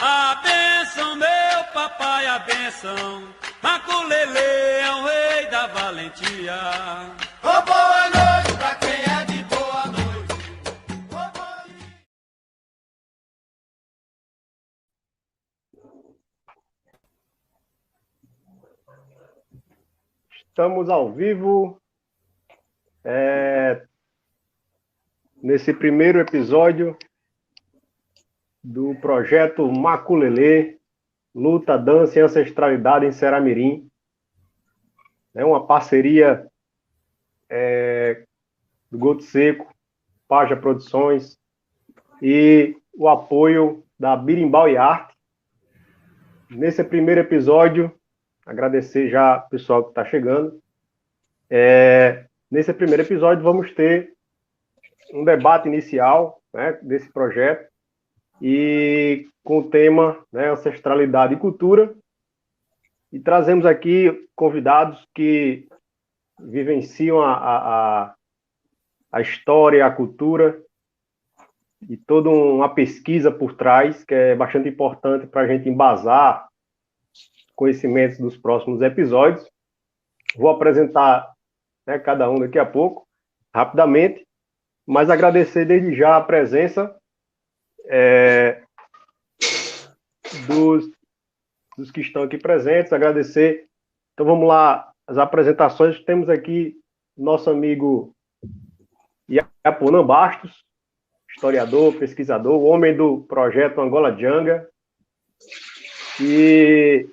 A benção, meu papai, a benção. Maculelê é o rei da valentia. Oh, boa noite pra quem é de boa noite. Oh, boa... Estamos ao vivo nesse primeiro episódio do projeto Maculelê, Luta, Dança e Ancestralidade em Ceramirim. É uma parceria do Goto Seco, Paja Produções e o apoio da Birimbau e Arte. Nesse primeiro episódio, agradecer já o pessoal que está chegando. Nesse primeiro episódio, vamos ter um debate inicial, né, desse projeto, e com o tema, né, ancestralidade e cultura. E trazemos aqui convidados que vivenciam a história, a cultura e toda uma pesquisa por trás, que é bastante importante para a gente embasar conhecimentos dos próximos episódios. Vou apresentar, né, cada um daqui a pouco, rapidamente, mas agradecer desde já a presença dos que estão aqui presentes, agradecer. Então vamos lá, as apresentações. Temos aqui nosso amigo Iaponã Bastos, historiador, pesquisador, o homem do projeto Angola Janga, e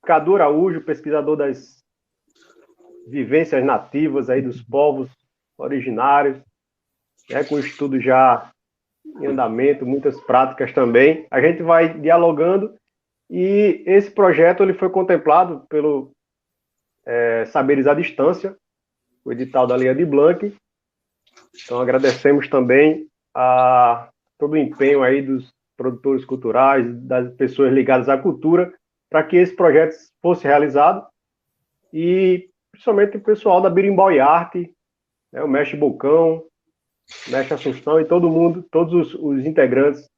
Cadu Araújo, pesquisador das vivências nativas aí dos povos originários, né, com estudo já em andamento, muitas práticas também. A gente vai dialogando, e esse projeto ele foi contemplado pelo Saberes à Distância, o edital da Lei de Blanc. Então agradecemos também a todo o empenho aí dos produtores culturais, das pessoas ligadas à cultura, para que esse projeto fosse realizado, e principalmente o pessoal da Birimbau e Arte, né, o Mestre Bocão, o Mestre Assunção e todo mundo, todos os integrantes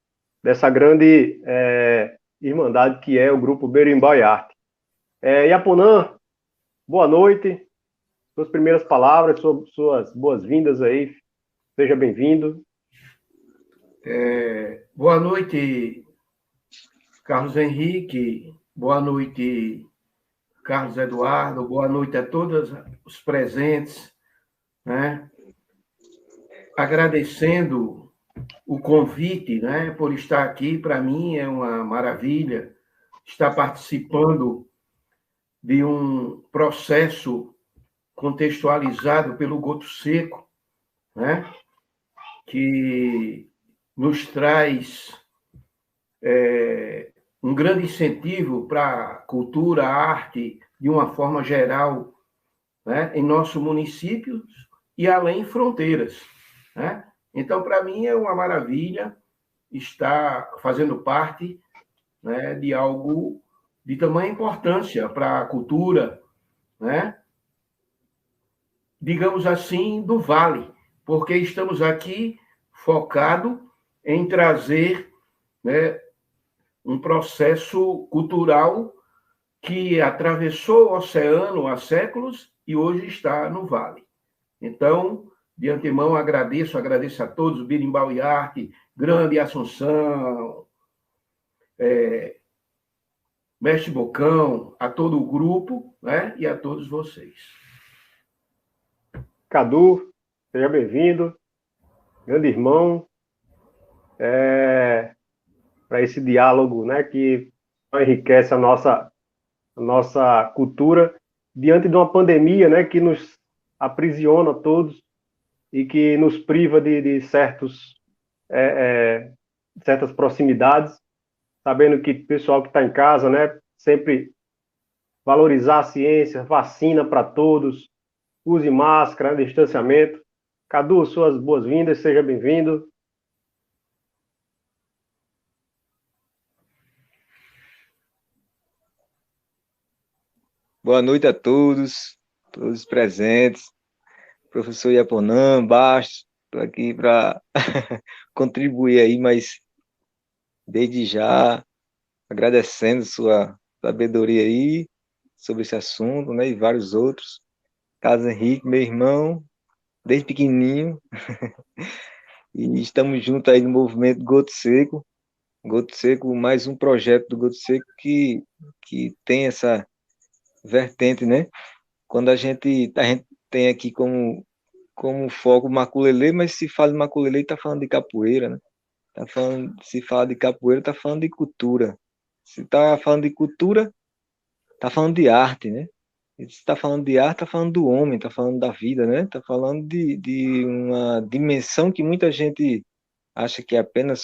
dessa grande irmandade que é o grupo Birimbau e Arte. Iaponã, boa noite, suas primeiras palavras, suas boas-vindas aí, seja bem-vindo. Boa noite, Carlos Henrique, boa noite, Carlos Eduardo, boa noite a todos os presentes, né? Agradecendo o convite, né, por estar aqui. Para mim é uma maravilha estar participando de um processo contextualizado pelo Goto Seco, né, que nos traz um grande incentivo para a cultura, a arte, de uma forma geral, né, em nosso município e além fronteiras, né? Então, para mim, é uma maravilha estar fazendo parte, né, de algo de tamanha importância para a cultura, né, digamos assim, do Vale, porque estamos aqui focado em trazer, né, um processo cultural que atravessou o oceano há séculos e hoje está no Vale. Então, de antemão, agradeço a todos, Birimbau e Arte, Grande Assunção, Mestre Bocão, a todo o grupo, né, e a todos vocês. Cadu, seja bem-vindo, grande irmão, para esse diálogo, né, que enriquece a nossa cultura diante de uma pandemia, né, que nos aprisiona a todos e que nos priva de certas proximidades, sabendo que o pessoal que está em casa, né, sempre valorizar a ciência, vacina para todos, use máscara, distanciamento. Cadu, suas boas-vindas, seja bem-vindo. Boa noite a todos os presentes. Professor Iaponã, Bastos, estou aqui para contribuir aí, mas desde já agradecendo sua sabedoria aí sobre esse assunto, né, e vários outros. Carlos Henrique, meu irmão, desde pequenininho, e estamos juntos aí no movimento Goto Seco. Goto Seco, mais um projeto do Goto Seco que tem essa vertente, né? Quando a gente tem aqui como foco maculelê, mas se fala de maculelê, está falando de capoeira, né? Se fala de capoeira, está falando de cultura. Se está falando de cultura, está falando de arte, né? E se está falando de arte, está falando do homem, está falando da vida, né? Está falando de uma dimensão que muita gente acha que é apenas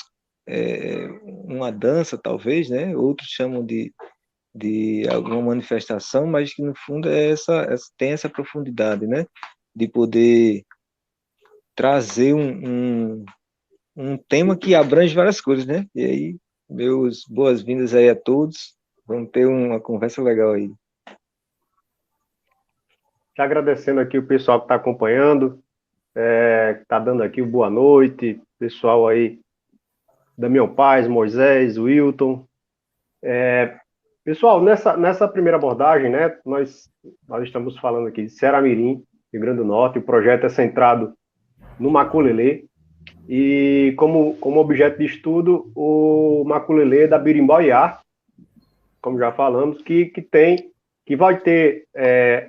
uma dança, talvez, né? Outros chamam de alguma manifestação, mas que no fundo tem essa profundidade, né? De poder trazer um tema que abrange várias coisas, né? E aí, meus boas-vindas aí a todos. Vamos ter uma conversa legal aí. Já agradecendo aqui o pessoal que está acompanhando, que está dando aqui o boa noite, pessoal aí, Damião Paz, Moisés, Wilton. Pessoal, nessa primeira abordagem, né, nós estamos falando aqui de Ceará-Mirim, Rio Grande do Norte. O projeto é centrado no maculelê, e como objeto de estudo, o maculelê da Birimbau-Iá, como já falamos, que vai ter,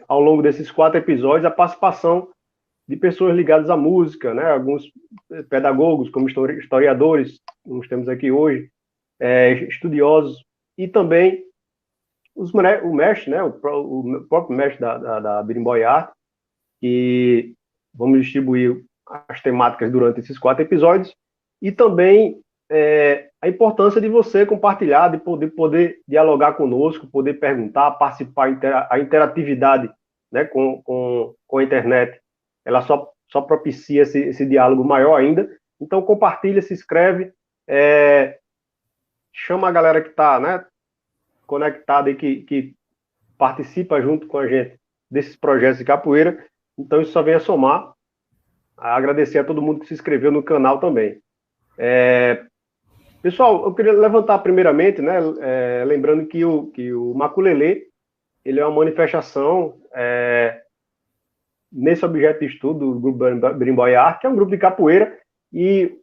ao longo desses 4 episódios, a participação de pessoas ligadas à música, né? Alguns pedagogos, como historiadores, nós temos aqui hoje, estudiosos, e também o mestre, né? O próprio mestre da Birimbau-Iá, que vamos distribuir as temáticas durante esses 4 episódios, e também a importância de você compartilhar, de poder dialogar conosco, poder perguntar, participar. A interatividade, né, com a internet, ela só propicia esse diálogo maior ainda. Então, compartilha, se inscreve, chama a galera que está, né, conectada e que participa junto com a gente desses projetos de capoeira. Então, isso só vem a somar. Agradecer a todo mundo que se inscreveu no canal também. Pessoal, eu queria levantar primeiramente, né, lembrando que o maculelê, ele é uma manifestação nesse objeto de estudo do grupo Birimbau-Iá, que é um grupo de capoeira, e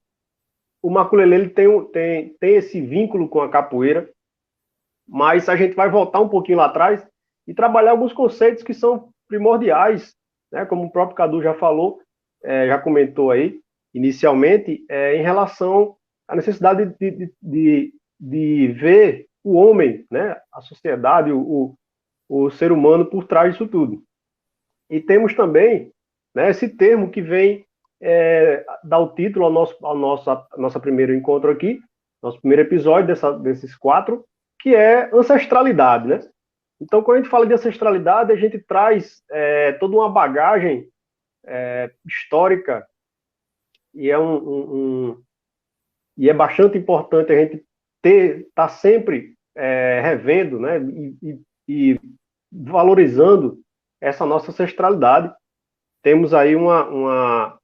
o maculelê ele tem esse vínculo com a capoeira, mas a gente vai voltar um pouquinho lá atrás e trabalhar alguns conceitos que são primordiais, né, como o próprio Cadu já falou, já comentou aí, inicialmente, em relação à necessidade de ver o homem, né, a sociedade, o ser humano por trás disso tudo. E temos também, né, esse termo que vem dar o título ao nosso primeiro encontro aqui, nosso primeiro episódio desses 4, que é ancestralidade, né? Então, quando a gente fala de ancestralidade, a gente traz toda uma bagagem histórica, e é bastante importante a gente estar sempre revendo, né, e valorizando essa nossa ancestralidade. Temos aí uma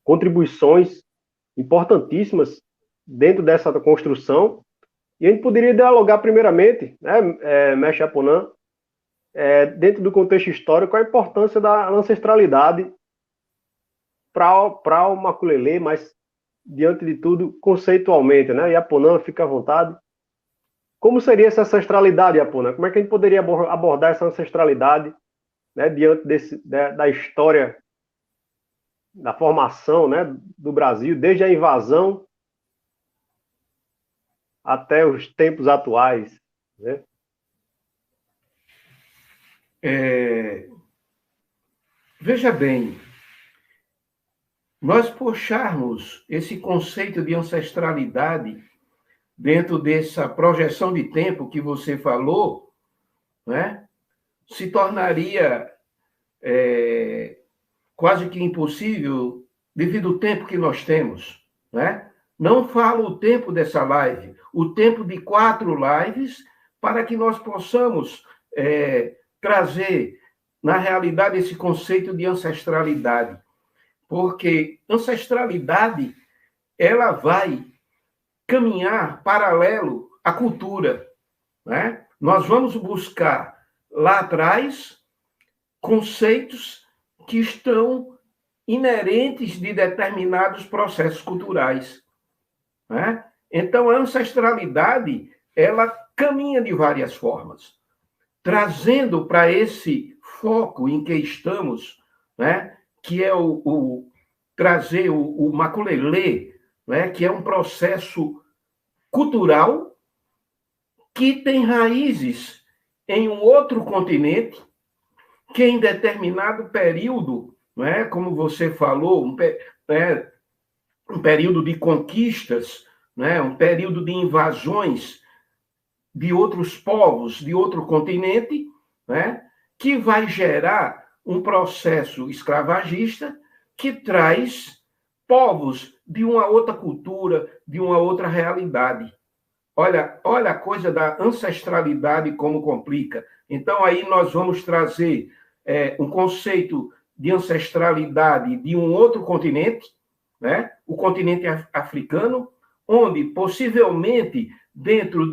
contribuições importantíssimas dentro dessa construção, e a gente poderia dialogar primeiramente, né, mestre Aponan, dentro do contexto histórico, a importância da ancestralidade para o maculelê, mas, diante de tudo, conceitualmente, né? E Aponan, fica à vontade. Como seria essa ancestralidade, Aponan? Como é que a gente poderia abordar essa ancestralidade, né, diante da história, da formação, né, do Brasil, desde a invasão até os tempos atuais, né? Veja bem, nós puxarmos esse conceito de ancestralidade dentro dessa projeção de tempo que você falou, né, se tornaria quase que impossível devido ao tempo que nós temos, né? Não falo o tempo dessa live, o tempo de 4 lives, para que nós possamos trazer, na realidade, esse conceito de ancestralidade. Porque ancestralidade, ela vai caminhar paralelo à cultura, né? Nós vamos buscar lá atrás conceitos que estão inerentes de determinados processos culturais, né? Então, a ancestralidade, ela caminha de várias formas, trazendo para esse foco em que estamos, né? Que é trazer o maculelê, né? Que é um processo cultural que tem raízes em um outro continente, que em determinado período, né, como você falou, um período de conquistas, né, um período de invasões de outros povos, de outro continente, né, que vai gerar um processo escravagista que traz povos de uma outra cultura, de uma outra realidade. Olha a coisa da ancestralidade como complica. Então, aí nós vamos trazer um conceito de ancestralidade de um outro continente, né? O continente africano, onde possivelmente, dentro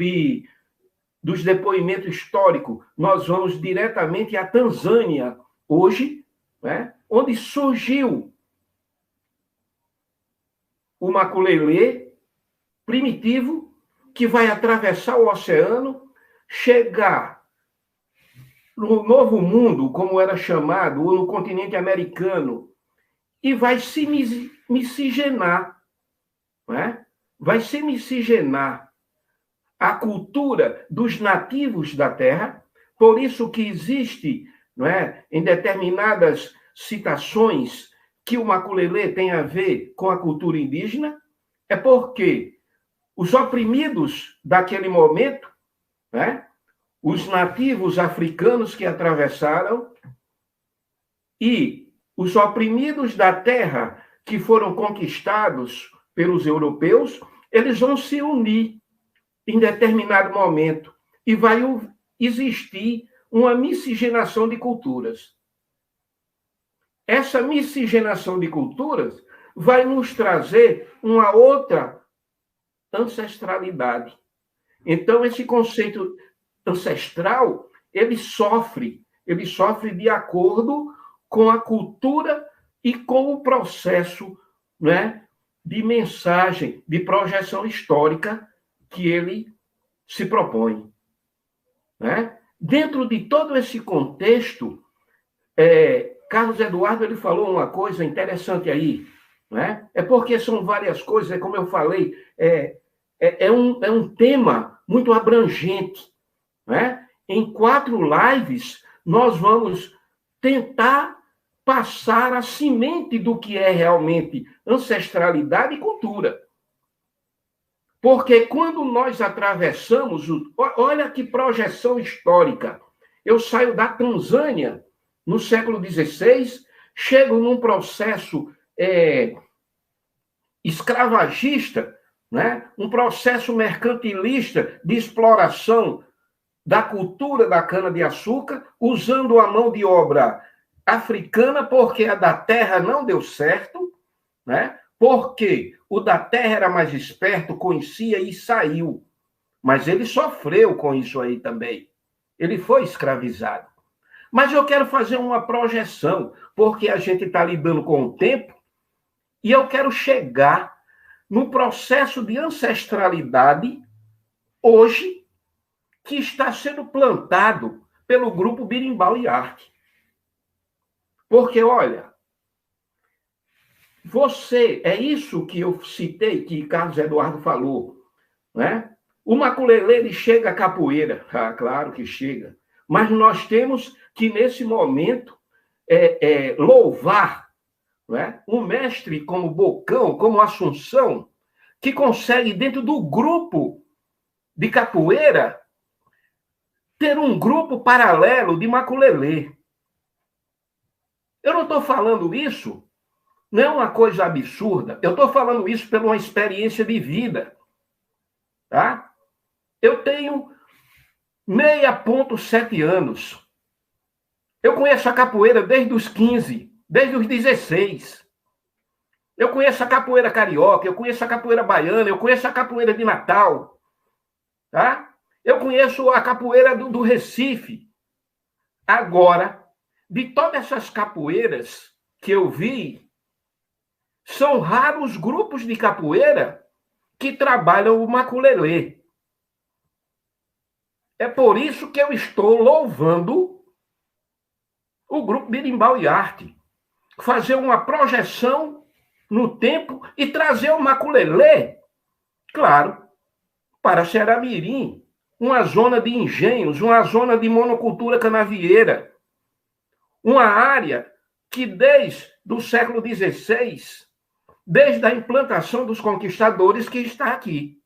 dos depoimentos históricos, nós vamos diretamente à Tanzânia, hoje, né? Onde surgiu o maculelê primitivo, que vai atravessar o oceano, chegar no Novo Mundo, como era chamado, ou no continente americano, e vai se miscigenar, né? Vai se miscigenar a cultura dos nativos da terra, por isso que existe, não é, em determinadas citações que o maculelê tem a ver com a cultura indígena, é porque os oprimidos daquele momento, né, os nativos africanos que atravessaram e os oprimidos da terra que foram conquistados pelos europeus, eles vão se unir em determinado momento e vai existir uma miscigenação de culturas. Essa miscigenação de culturas vai nos trazer uma outra ancestralidade. Então, esse conceito ancestral, ele sofre de acordo com a cultura e com o processo, né, de mensagem, de projeção histórica que ele se propõe, né? Dentro de todo esse contexto, Carlos Eduardo ele falou uma coisa interessante aí, né? É porque são várias coisas, como eu falei, é um tema muito abrangente, né? Em 4 lives, nós vamos tentar passar a semente do que é realmente ancestralidade e cultura. Porque quando nós atravessamos, olha que projeção histórica. Eu saio da Tanzânia no século XVI, chego num processo escravagista, né? Um processo mercantilista de exploração da cultura da cana-de-açúcar, usando a mão de obra africana, porque a da terra não deu certo, né? Porque o da terra era mais esperto, conhecia e saiu. Mas ele sofreu com isso aí também. Ele foi escravizado. Mas eu quero fazer uma projeção, porque a gente está lidando com o tempo, e eu quero chegar no processo de ancestralidade, hoje, que está sendo plantado pelo grupo Birimbau e Arte. Porque, olha, é isso que eu citei, que Carlos Eduardo falou, né? O maculelê, ele chega à capoeira, claro que chega, mas nós temos que, nesse momento, louvar, né, um mestre como Bocão, como Assunção, que consegue, dentro do grupo de capoeira, ter um grupo paralelo de maculelê. Eu não estou falando isso, não é uma coisa absurda, eu estou falando isso por uma experiência de vida. Tá? Eu tenho 6,7 anos. Eu conheço a capoeira desde os 15, desde os 16. Eu conheço a capoeira carioca, eu conheço a capoeira baiana, eu conheço a capoeira de Natal, tá? Eu conheço a capoeira do Recife. Agora, de todas essas capoeiras que eu vi, são raros os grupos de capoeira que trabalham o maculelê. É por isso que eu estou louvando o grupo Berimbau e Arte. Fazer uma projeção no tempo e trazer o maculelê, claro, para Xeramirim, uma zona de engenhos, uma zona de monocultura canavieira, uma área que desde o século XVI, desde a implantação dos conquistadores, que está aqui.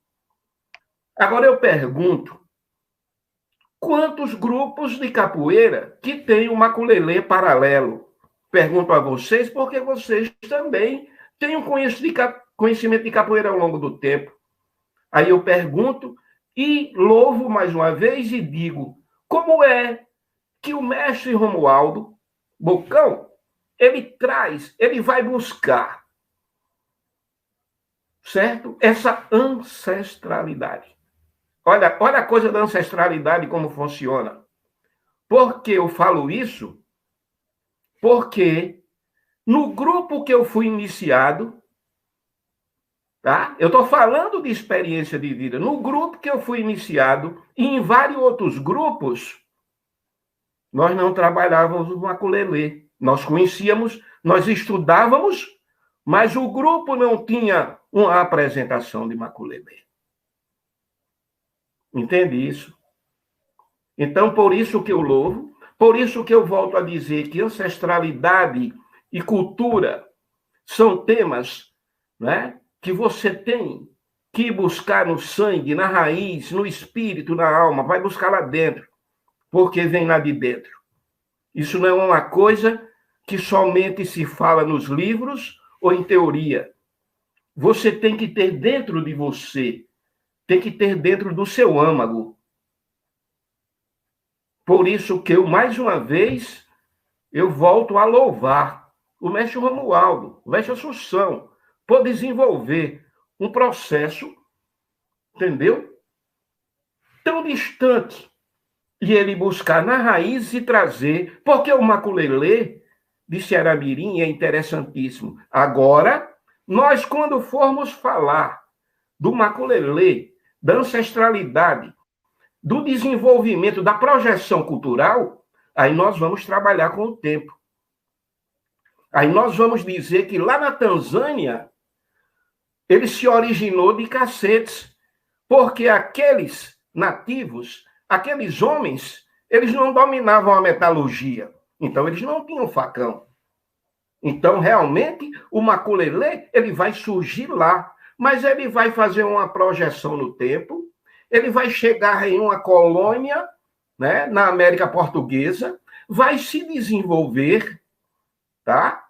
Agora eu pergunto, quantos grupos de capoeira que tem o maculelê paralelo? Pergunto a vocês, porque vocês também têm um conhecimento de capoeira ao longo do tempo. Aí eu pergunto e louvo mais uma vez e digo, como é que o mestre Romualdo Bocão, ele vai buscar, certo? Essa ancestralidade. Olha a coisa da ancestralidade como funciona. Por que eu falo isso? Porque no grupo que eu fui iniciado, tá? Eu estou falando de experiência de vida. No grupo que eu fui iniciado e em vários outros grupos, nós não trabalhávamos o maculelê. Nós conhecíamos, nós estudávamos, mas o grupo não tinha uma apresentação de maculelê. Entende isso? Então, por isso que eu louvo, por isso que eu volto a dizer que ancestralidade e cultura são temas, né, que você tem que buscar no sangue, na raiz, no espírito, na alma, vai buscar lá dentro, porque vem lá de dentro. Isso não é uma coisa que somente se fala nos livros ou em teoria. Você tem que ter dentro de você, tem que ter dentro do seu âmago. Por isso que eu, mais uma vez, eu volto a louvar o mestre Romualdo, o mestre Assunção, por desenvolver um processo, entendeu? Tão distante. E ele buscar na raiz e trazer, porque o maculelê de Xeramirim é interessantíssimo. Agora, nós, quando formos falar do maculelê, da ancestralidade, do desenvolvimento, da projeção cultural, aí nós vamos trabalhar com o tempo. Aí nós vamos dizer que lá na Tanzânia, ele se originou de cacetes, porque aqueles nativos, aqueles homens, eles não dominavam a metalurgia, então eles não tinham facão. Então, realmente, o maculelê, ele vai surgir lá, mas ele vai fazer uma projeção no tempo, ele vai chegar em uma colônia, né, na América Portuguesa, vai se desenvolver, tá?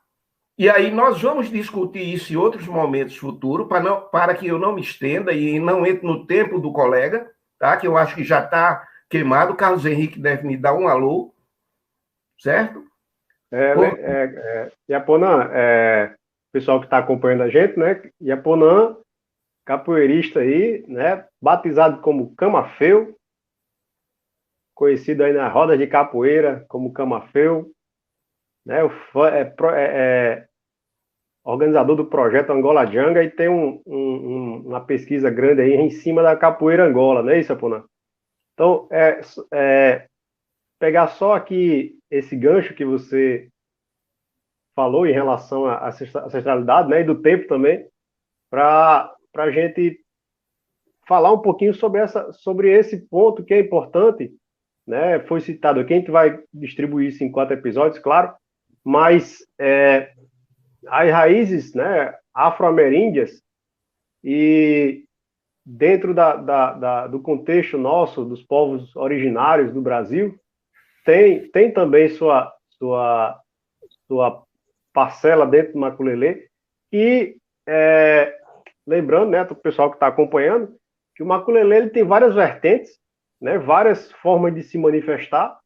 E aí nós vamos discutir isso em outros momentos futuros, para que eu não me estenda e não entre no tempo do colega, tá? Que eu acho que já está queimado. O Carlos Henrique deve me dar um alô, certo? Iaponã, pessoal que está acompanhando a gente, né? Iaponã, capoeirista aí, né? Batizado como Camafeu, conhecido aí na roda de capoeira como Camafeu, né? Organizador do projeto Angola Janga e tem uma pesquisa grande aí em cima da capoeira Angola, não é isso, Iaponã? Então, pegar só aqui esse gancho que você falou em relação à ancestralidade, né, e do tempo também, para a gente falar um pouquinho sobre esse ponto que é importante, né? Foi citado aqui, a gente vai distribuir isso em 4 episódios, claro, mas as raízes, né, afro-ameríndias e dentro do contexto nosso, dos povos originários do Brasil, tem também sua parcela dentro do maculelê, e lembrando, né, o pessoal que está acompanhando, que o maculelê ele tem várias vertentes, né, várias formas de se manifestar,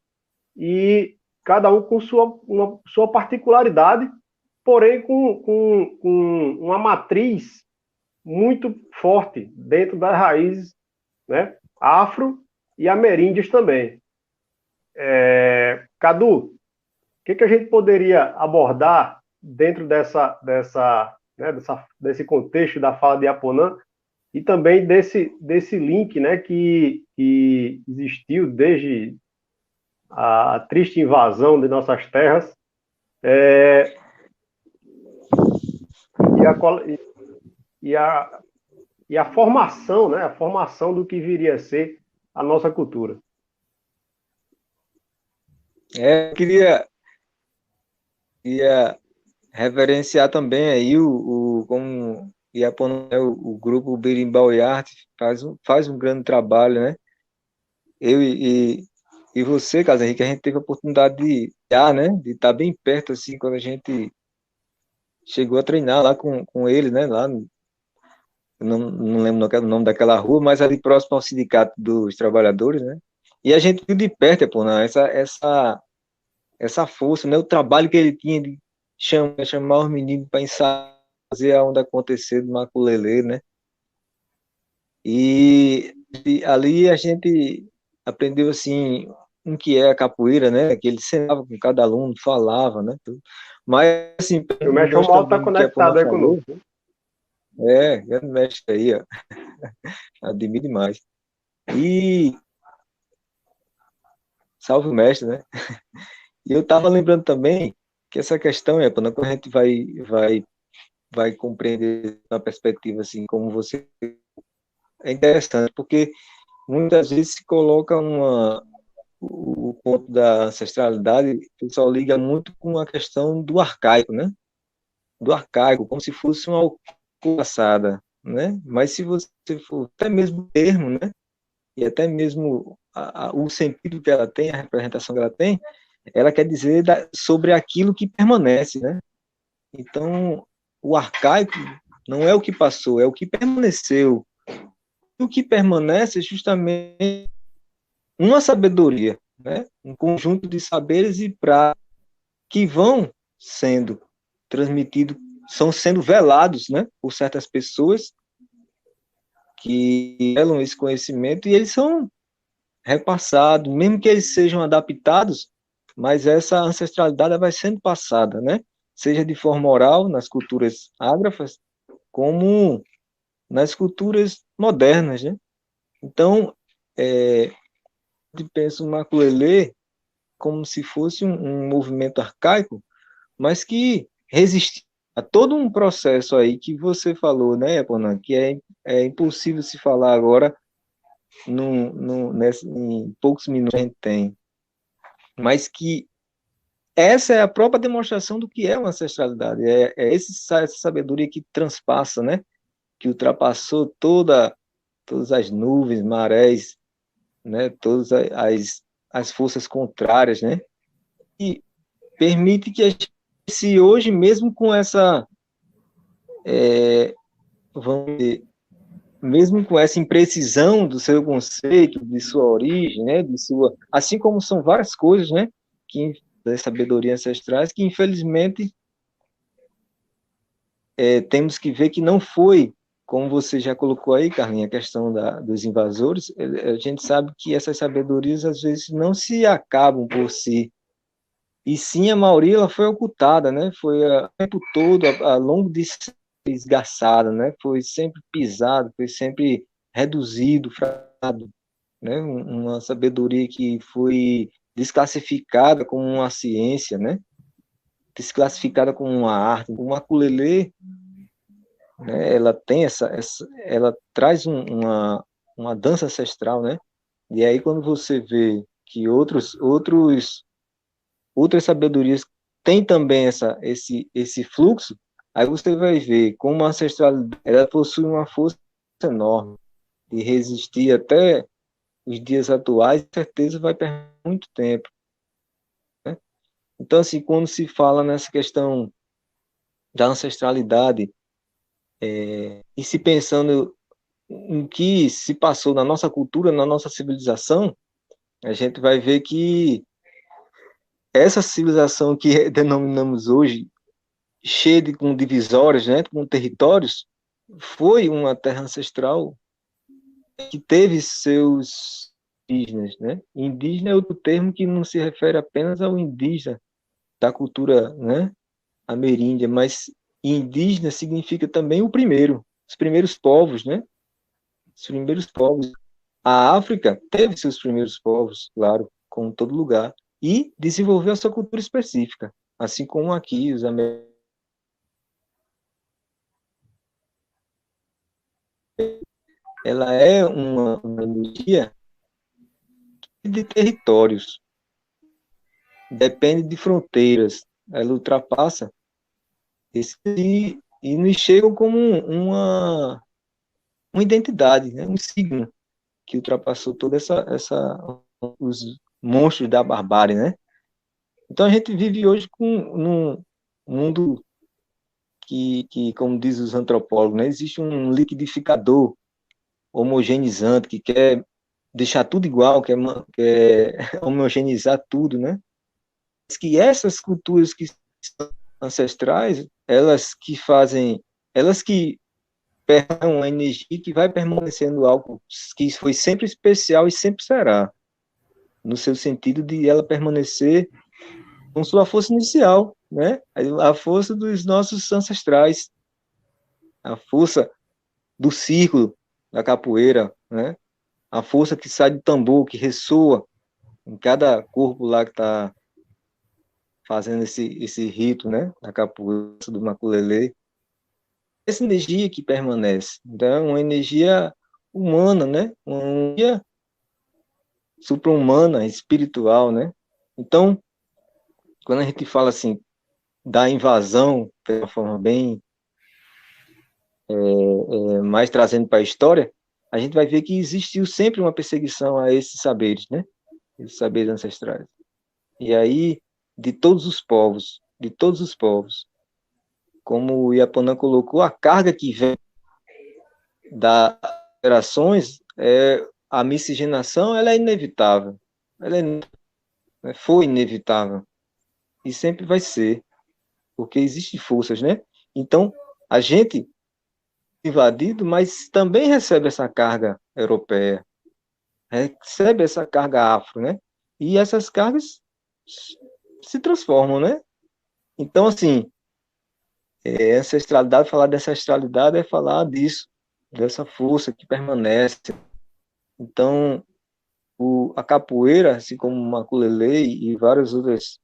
e cada um com sua particularidade, porém com uma matriz muito forte dentro das raízes, né, afro e ameríndias também. Cadu, o que a gente poderia abordar dentro desse contexto da fala de Aponã e também desse link, né, que existiu desde a triste invasão de nossas terras, e a formação, né, a formação do que viria a ser a nossa cultura. Eu queria reverenciar também aí como o grupo Berimbau e Arte faz um grande trabalho, né? Eu e você, Carlos Henrique, a gente teve a oportunidade de estar bem perto, assim, quando a gente chegou a treinar lá com ele, né? Lá, não lembro o nome daquela rua, mas ali próximo ao Sindicato dos Trabalhadores, né? E a gente viu de perto, essa força, né? O trabalho que ele tinha de chamar os meninos para ensaiar, fazer a onda acontecer do maculelê, né? E ali a gente aprendeu, assim, o que é a capoeira, né? Que ele sentava com cada aluno, falava, né? Tudo. Mas, assim, o mestre Romualdo está conectado aí conosco. Grande mestre aí, ó. Admiro demais. E salve o mestre, né? E eu estava lembrando também que essa questão, quando a gente vai compreender na perspectiva assim, como você, é interessante, porque muitas vezes se coloca o ponto da ancestralidade, o pessoal liga muito com a questão do arcaico, né? Do arcaico, como se fosse uma coisa passada, né? Mas se você for até mesmo o termo, né? E até mesmo o sentido que ela tem, a representação que ela quer dizer sobre aquilo que permanece, né? Então, o arcaico não é o que passou, é o que permaneceu. E o que permanece é justamente uma sabedoria, né? Um conjunto de saberes e práticas que vão sendo transmitidos, são sendo velados, né? Por certas pessoas que velam esse conhecimento e eles são repassados, mesmo que eles sejam adaptados, mas essa ancestralidade vai sendo passada, né? Seja de forma oral, nas culturas ágrafas, como nas culturas modernas, né? Então, eu penso o maculelê como se fosse um movimento arcaico, mas que resistia a todo um processo aí que você falou, né, Ponan, que é impossível se falar agora em poucos minutos a gente tem, mas que essa é a própria demonstração do que é uma ancestralidade, essa sabedoria que transpassa, né, que ultrapassou todas as nuvens, marés, né, todas as forças contrárias, né, e permite que a gente, se hoje mesmo com essa, vamos dizer, mesmo com essa imprecisão do seu conceito, de sua origem, né, assim como são várias coisas, né, que das sabedorias ancestrais, que infelizmente temos que ver que não foi, como você já colocou aí, Carlinhos, a questão dos invasores, a gente sabe que essas sabedorias às vezes não se acabam por si, e sim a maioria ela foi ocultada, né, foi o tempo todo, ao longo de esgarçada, né, foi sempre pisado, foi sempre reduzido, fragmentado, né, uma sabedoria que foi desclassificada como uma ciência, né, desclassificada como uma arte. O maculelê, né, ela tem ela traz uma dança ancestral, né, e aí quando você vê que outras sabedorias têm também esse fluxo, aí você vai ver como a ancestralidade ela possui uma força enorme de resistir até os dias atuais, com certeza vai perder muito tempo, né? Então, assim, quando se fala nessa questão da ancestralidade, e se pensando em que se passou na nossa cultura, na nossa civilização, a gente vai ver que essa civilização que denominamos hoje cheia com divisórias, né, com territórios, foi uma terra ancestral que teve seus indígenas, né? Indígena é outro termo que não se refere apenas ao indígena da cultura, né, ameríndia, mas indígena significa também o primeiro, os primeiros povos, né? Os primeiros povos. A África teve seus primeiros povos, claro, como todo lugar, e desenvolveu a sua cultura específica, assim como aqui os americanos. Ela é uma energia de territórios, depende de fronteiras, ela ultrapassa esse, e nos chegam como uma identidade, né? Um signo que ultrapassou toda os monstros da barbárie, né? Então a gente vive hoje num mundo que, como diz os antropólogos, né, existe um liquidificador homogeneizante que quer deixar tudo igual, quer homogeneizar tudo, né? Que essas culturas que são ancestrais, elas que pegam uma energia que vai permanecendo algo que foi sempre especial e sempre será, no seu sentido de ela permanecer com sua força inicial, né? A força dos nossos ancestrais, a força do círculo, da capoeira, né? A força que sai do tambor, que ressoa em cada corpo lá que está fazendo esse rito, né? Da capoeira, do maculelê. Essa energia que permanece. Então, é uma energia humana, né? Uma energia supra-humana, espiritual, né? Então, quando a gente fala assim da invasão, de uma forma bem mais trazendo para a história, a gente vai ver que existiu sempre uma perseguição a esses saberes, né? Esses saberes ancestrais. E aí, de todos os povos, como o Iapanã colocou, a carga que vem das gerações, a miscigenação, ela é inevitável. Foi inevitável. E sempre vai ser, porque existem forças, né? Então, a gente invadido, mas também recebe essa carga europeia, recebe essa carga afro, né? E essas cargas se transformam, né? Então, assim, ancestralidade, falar dessa ancestralidade é falar disso, dessa força que permanece. Então, a capoeira, assim como o maculelê e várias outras,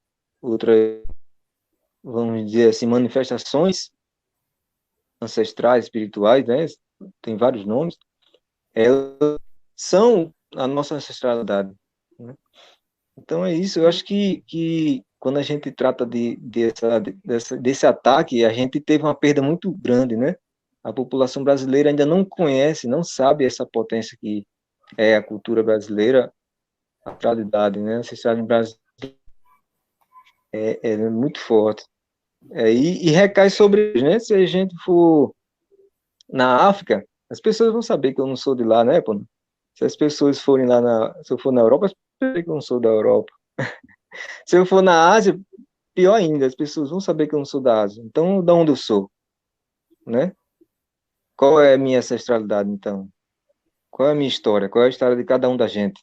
vamos dizer assim, manifestações ancestrais, espirituais, né? Tem vários nomes, elas são a nossa ancestralidade, né? Então é isso, eu acho que quando a gente trata desse ataque, a gente teve uma perda muito grande, né? A população brasileira ainda não conhece, não sabe essa potência que é a cultura brasileira, a ancestralidade, né? A ancestralidade brasileira é muito forte. E recai sobre eles, né? Se a gente for na África, as pessoas vão saber que eu não sou de lá, né, pô? Se as pessoas forem lá se eu for na Europa, as pessoas vão saber que eu não sou da Europa. Se eu for na Ásia, pior ainda, as pessoas vão saber que eu não sou da Ásia. Então, de onde eu sou, né? Qual é a minha ancestralidade, então? Qual é a minha história? Qual é a história de cada um da gente?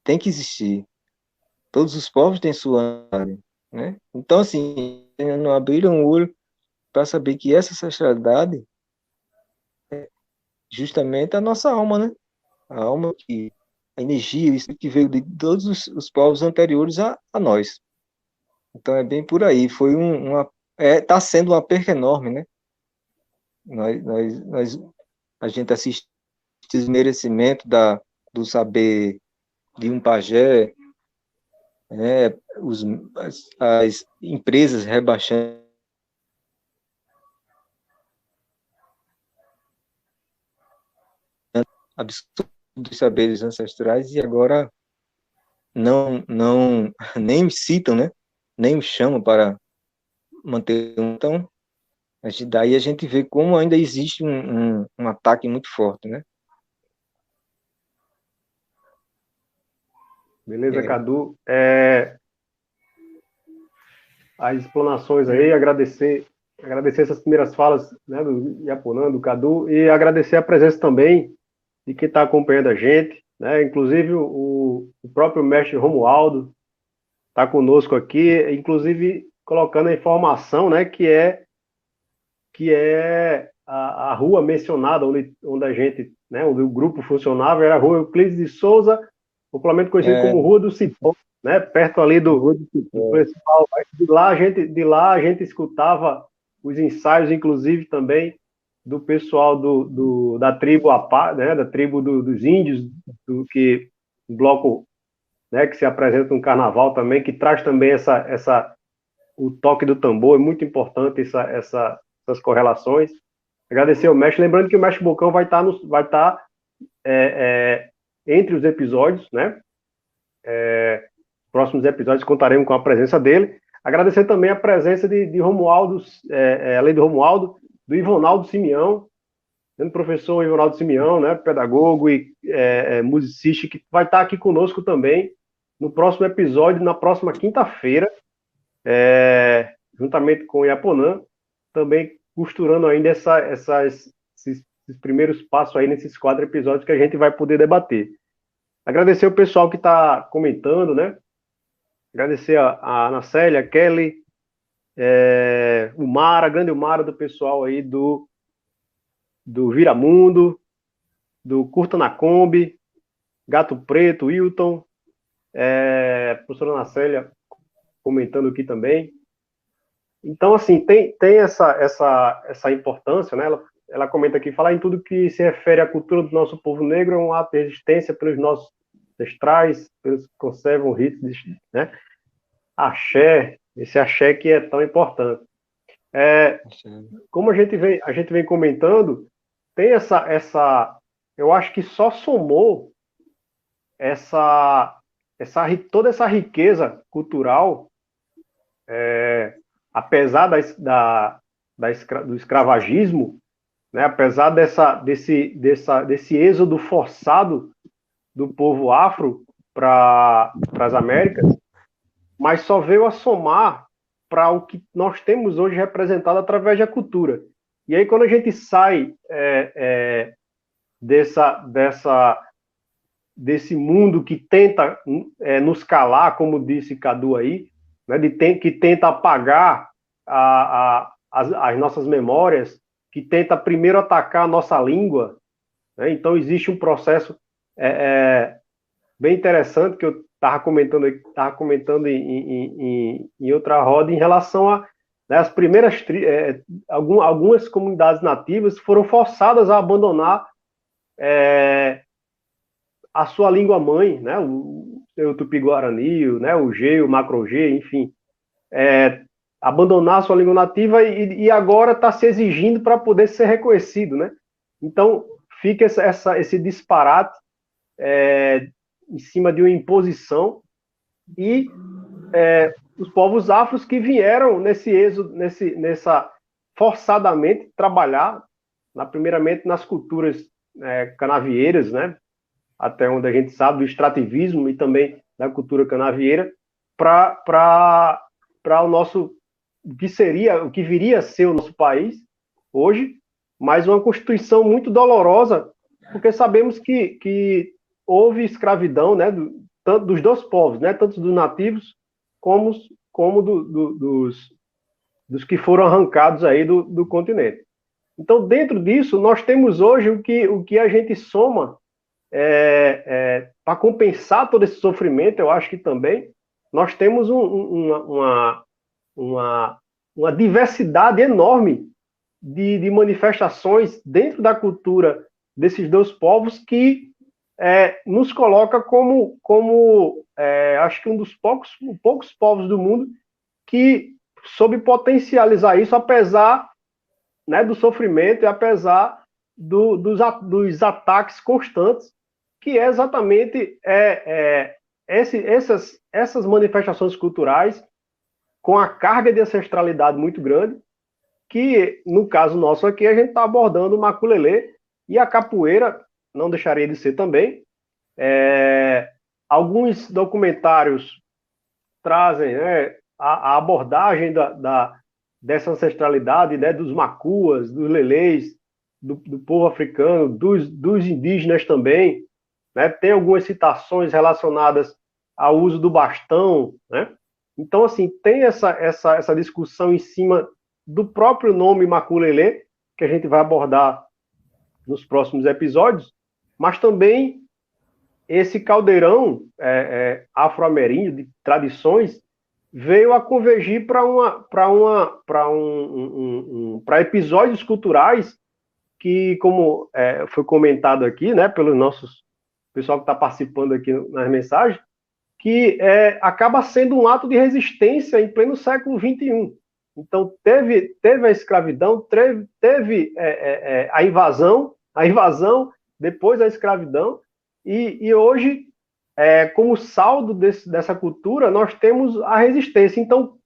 Tem que existir. Todos os povos têm sua área, né? Então, assim, não abriram o olho para saber que essa ancestralidade é justamente a nossa alma, né? A alma que a energia, isso que veio de todos os povos anteriores a nós. Então é bem por aí. Tá sendo uma perca enorme, né? A gente assiste o desmerecimento do saber de um pajé, né? As empresas rebaixando absurdos dos saberes ancestrais e agora não nem citam, né? Nem o chamam para manter. Então, daí a gente vê como ainda existe um ataque muito forte, né? Beleza, É, Cadu? as explanações aí, agradecer essas primeiras falas, né, do Iaponã, do Cadu, e agradecer a presença também de quem está acompanhando a gente, né, inclusive o próprio mestre Romualdo está conosco aqui, inclusive colocando a informação, né, que é a rua mencionada, onde a gente, né, onde o grupo funcionava, era a rua Euclides de Souza, popularmente conhecido como Rua do Cipó, né, perto ali do principal. De lá a gente escutava os ensaios, inclusive também do pessoal da tribo Apá, né, da tribo dos índios, do bloco, né, que se apresenta no carnaval também, que traz também o toque do tambor. É muito importante essas correlações. Agradecer ao mestre, lembrando que o mestre Bocão vai estar entre os episódios, né? Próximos episódios contaremos com a presença dele. Agradecer também a presença de Romualdo, além do Romualdo, do Ivonaldo Simeão, do professor Ivonaldo Simeão, né, pedagogo e musicista, que vai estar aqui conosco também no próximo episódio, na próxima quinta-feira, juntamente com o Iaponã, também costurando ainda esses primeiros passos aí nesses 4 episódios que a gente vai poder debater. Agradecer o pessoal que está comentando, né? Agradecer a Ana Célia, a Kelly, o Mara, grande Mara, do pessoal aí do Viramundo, do Curta na Kombi, Gato Preto, Wilton, professora Ana Célia comentando aqui também. Então, assim, tem essa importância, né? Ela comenta aqui: falar em tudo que se refere à cultura do nosso povo negro é um ato de resistência pelos nossos ancestrais, pelos que conservam ritos, né? Axé, esse axé que é tão importante. Como a gente vem comentando, tem eu acho que só somou toda essa riqueza cultural, apesar do escravagismo, né, apesar desse êxodo forçado do povo afro para as Américas, mas só veio a somar para o que nós temos hoje representado através da cultura. E aí, quando a gente sai desse mundo que tenta nos calar, como disse Cadu aí, né, que tenta apagar as nossas memórias, que tenta primeiro atacar a nossa língua, né? Então existe um processo bem interessante que eu estava comentando em outra roda, em relação a, né, as primeiras algumas comunidades nativas foram forçadas a abandonar a sua língua mãe, né, o Tupi-Guarani, né, o G, o Macro-G, enfim, abandonar a sua língua nativa e agora está se exigindo para poder ser reconhecido, né? Então fica esse disparate em cima de uma imposição, e os povos afros que vieram nesse êxodo, forçadamente trabalhar, primeiramente nas culturas canavieiras, né? Até onde a gente sabe, do extrativismo e também da cultura canavieira, para o que viria a ser o nosso país hoje, mas uma constituição muito dolorosa, porque sabemos que houve escravidão, né, tanto dos dois povos, né, tanto dos nativos como dos que foram arrancados aí do continente. Então, dentro disso, nós temos hoje o que a gente soma para compensar todo esse sofrimento. Eu acho que também nós temos uma diversidade enorme de manifestações dentro da cultura desses dois povos, que nos coloca como acho que um dos poucos povos do mundo que soube potencializar isso, apesar, né, do sofrimento e apesar dos ataques constantes, que é exatamente essas manifestações culturais com a carga de ancestralidade muito grande, que no caso nosso aqui a gente está abordando o maculelê, e a capoeira não deixaria de ser também. Alguns documentários trazem, né, a abordagem dessa ancestralidade, né, dos macuas, dos lelês, do povo africano, dos indígenas também, né? Tem algumas citações relacionadas ao uso do bastão, né? Então, assim, tem essa discussão em cima do próprio nome Maculelê, que a gente vai abordar nos próximos episódios, mas também esse caldeirão afro-ameríndio de tradições veio a convergir para episódios culturais que, como foi comentado aqui, né, pelos nossos pessoal que está participando aqui nas mensagens, que acaba sendo um ato de resistência em pleno século XXI. Então, teve a escravidão, teve a invasão, depois a escravidão, e hoje, como saldo dessa cultura, nós temos a resistência. Então,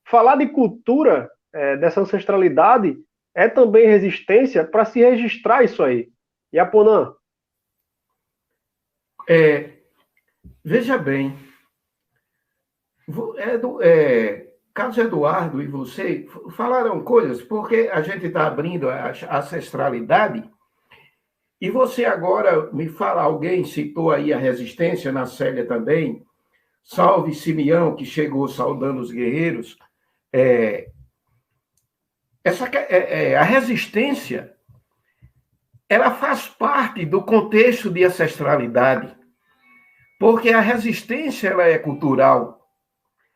falar de cultura, dessa ancestralidade, é também resistência para se registrar isso aí. E a Ponan? Veja bem, Carlos Eduardo e você falaram coisas, porque a gente está abrindo a ancestralidade, e você agora me fala, alguém citou aí a resistência, na Célia também, salve Simeão, que chegou saudando os guerreiros. A resistência, ela faz parte do contexto de ancestralidade, porque a resistência ela é cultural.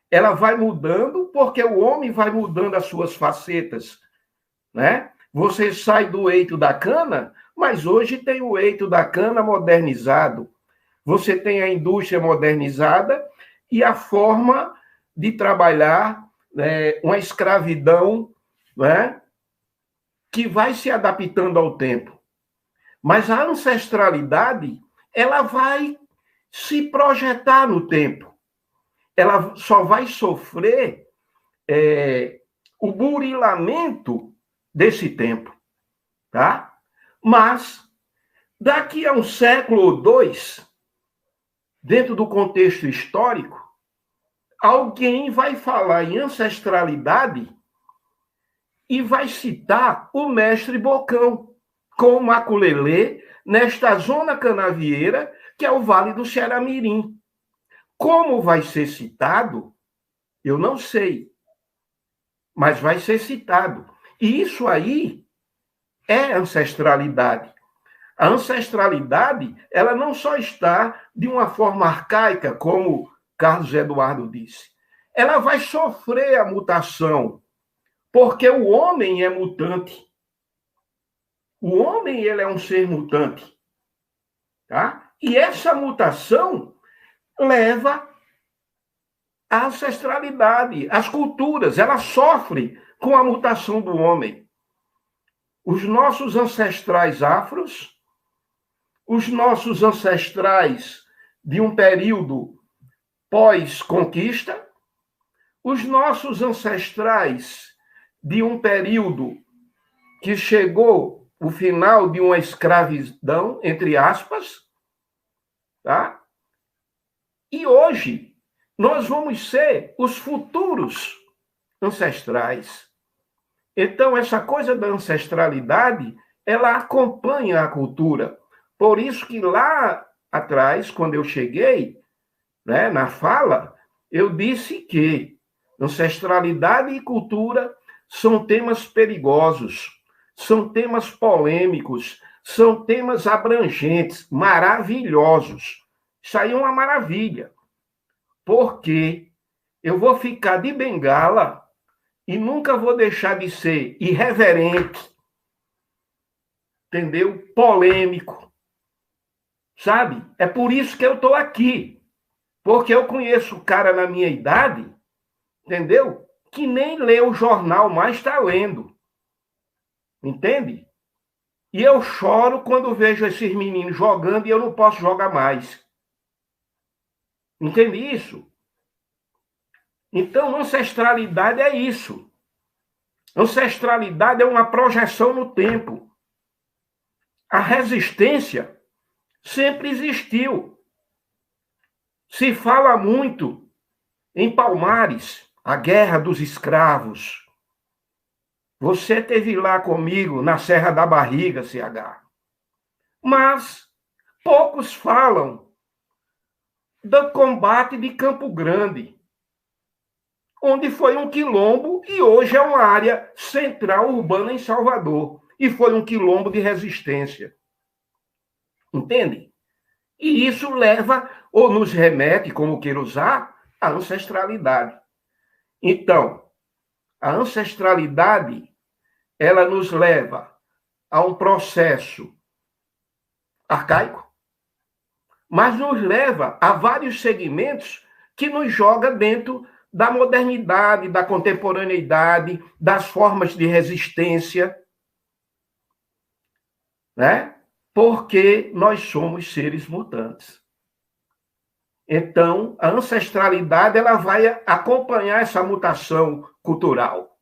Ela vai mudando porque o homem vai mudando as suas facetas, né? Você sai do eito da cana, mas hoje tem o eito da cana modernizado. Você tem a indústria modernizada e a forma de trabalhar, né, uma escravidão, né, que vai se adaptando ao tempo. Mas a ancestralidade, ela vai se projetar no tempo. Ela só vai sofrer o burilamento desse tempo, tá? Mas, daqui a um século ou dois, dentro do contexto histórico, alguém vai falar em ancestralidade e vai citar o mestre Bocão, com o Maculelê, nesta zona canavieira, que é o Vale do Xeramirim. Como vai ser citado, eu não sei, mas vai ser citado. E isso aí é ancestralidade. A ancestralidade, ela não só está de uma forma arcaica, como Carlos Eduardo disse. Ela vai sofrer a mutação, porque o homem é mutante. O homem, ele é um ser mutante. Tá? E essa mutação leva à ancestralidade. As culturas, elas sofrem com a mutação do homem. Os nossos ancestrais afros, os nossos ancestrais de um período pós-conquista, os nossos ancestrais de um período que chegou o final de uma escravidão, entre aspas, tá? E hoje, nós vamos ser os futuros ancestrais. Então, essa coisa da ancestralidade, ela acompanha a cultura. Por isso que lá atrás, quando eu cheguei, né, na fala, eu disse que ancestralidade e cultura são temas perigosos, são temas polêmicos, são temas abrangentes, maravilhosos. Isso aí é uma maravilha, porque eu vou ficar de bengala e nunca vou deixar de ser irreverente, entendeu? Polêmico, sabe? É por isso que eu estou aqui, porque eu conheço o cara na minha idade, entendeu? Que nem lê o jornal, mas está lendo, entende? E eu choro quando vejo esses meninos jogando e eu não posso jogar mais. Entende isso? Então, ancestralidade é isso. Ancestralidade é uma projeção no tempo. A resistência sempre existiu. Se fala muito em Palmares, a Guerra dos Escravos. Você esteve lá comigo na Serra da Barriga, CH. Mas poucos falam do combate de Campo Grande, onde foi um quilombo e hoje é uma área central urbana em Salvador. E foi um quilombo de resistência. Entende? E isso leva, ou nos remete, como queira usar, à ancestralidade. Então, a ancestralidade, ela nos leva a um processo arcaico, mas nos leva a vários segmentos que nos joga dentro da modernidade, da contemporaneidade, das formas de resistência, né? Porque nós somos seres mutantes. Então, a ancestralidade ela vai acompanhar essa mutação cultural.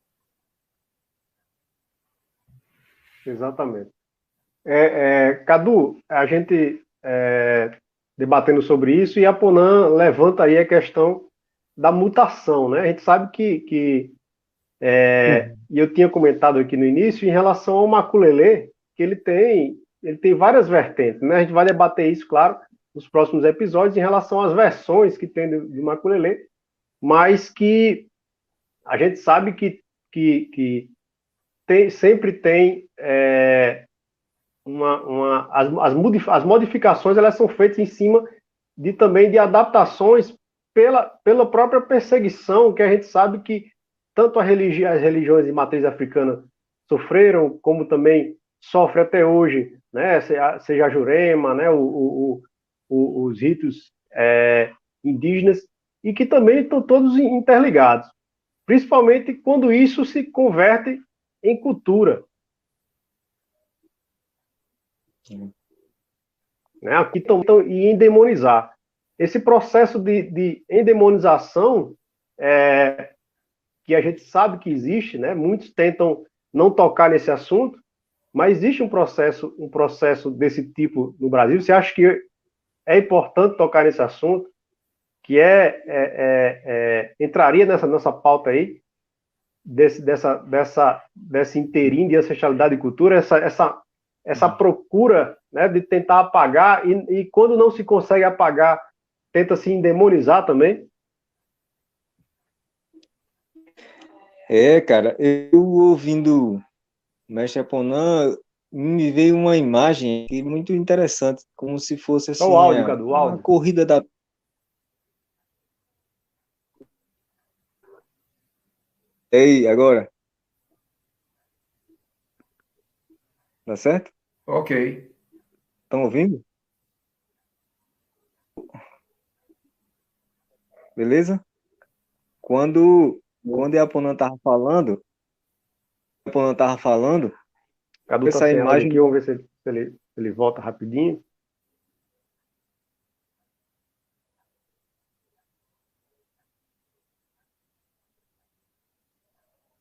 Exatamente. Cadu, a gente debatendo sobre isso, e a Ponan levanta aí a questão da mutação, né? A gente sabe e eu tinha comentado aqui no início, em relação ao maculelê, que ele tem várias vertentes, né? A gente vai debater isso, claro, nos próximos episódios, em relação às versões que tem do maculelê, mas que a gente sabe que sempre tem as modificações, elas são feitas em cima também de adaptações pela própria perseguição, que a gente sabe que tanto as religiões de matriz africana sofreram, como também sofre até hoje, né? Seja a Jurema, né? Os ritos indígenas, e que também estão todos interligados, principalmente quando isso se converte em cultura. Né? Aqui e endemonizar. Esse processo de endemonização que a gente sabe que existe, né? Muitos tentam não tocar nesse assunto, mas existe um processo desse tipo no Brasil. Você acha que é importante tocar nesse assunto, que entraria nessa nossa pauta aí, desse inteirinho de ancestralidade e cultura, essa procura, né, de tentar apagar, e quando não se consegue apagar, tenta se endemonizar também? Cara, eu ouvindo Mestre Aponan, me veio uma imagem aqui muito interessante, como se fosse assim, o áudio, Cadu, o uma áudio. corrida da... Ei, agora? Tá certo? Ok. Estão ouvindo? Beleza? Quando a Aponan estava falando, Cadu tá essa sem áudio imagem... aqui, vamos ver se ele volta rapidinho.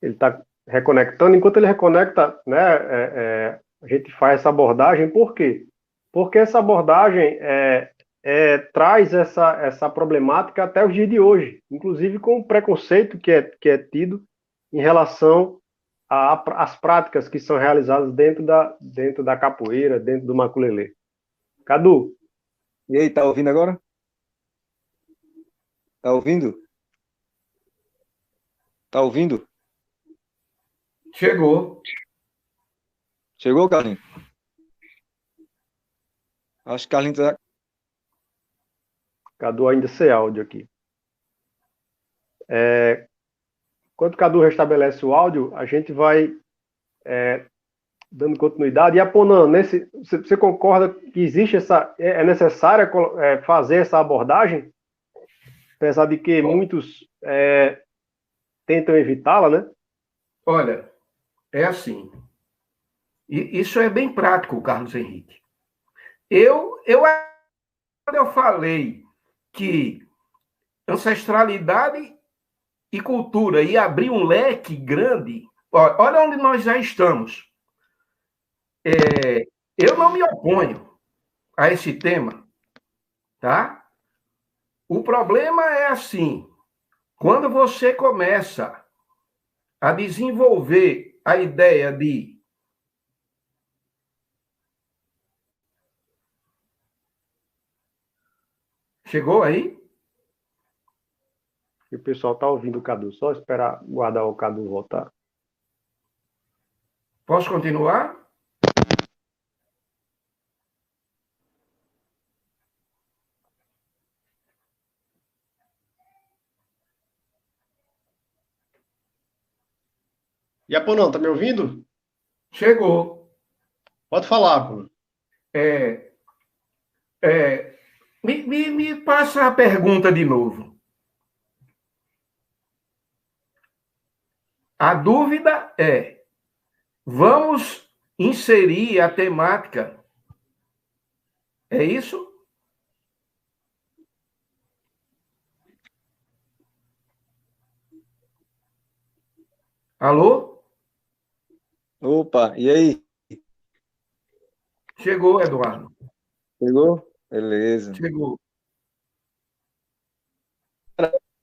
Ele está reconectando. Enquanto ele reconecta, né, a gente faz essa abordagem. Por quê? Porque essa abordagem traz essa problemática até os dias de hoje, inclusive com o preconceito que é tido em relação às práticas que são realizadas dentro da capoeira, dentro do maculelê. Cadu? E aí, tá ouvindo agora? Tá ouvindo? Tá ouvindo? Chegou. Chegou, Carlinhos? Acho que Carlinhos tá... Cadu ainda sem áudio aqui. Enquanto o Cadu restabelece o áudio, a gente vai dando continuidade. E a Ponan, você concorda que existe é necessária fazer essa abordagem? Apesar de que muitos tentam evitá-la, né? Olha, é assim. E isso é bem prático, Carlos Henrique. Quando eu falei que ancestralidade e cultura ia abrir um leque grande, olha onde nós já estamos. Eu não me oponho a esse tema, tá? O problema é assim, Quando você começa a desenvolver a ideia de chegou aí? E o pessoal está ouvindo o Cadu. Só esperar guardar o Cadu voltar. Posso continuar? Iaponão, tá me ouvindo? Chegou. Pode falar, pô. É, me passa a pergunta de novo. A dúvida é: vamos inserir a temática? É isso? Alô? Opa, e aí? Chegou, Eduardo. Pegou? Beleza. Chegou.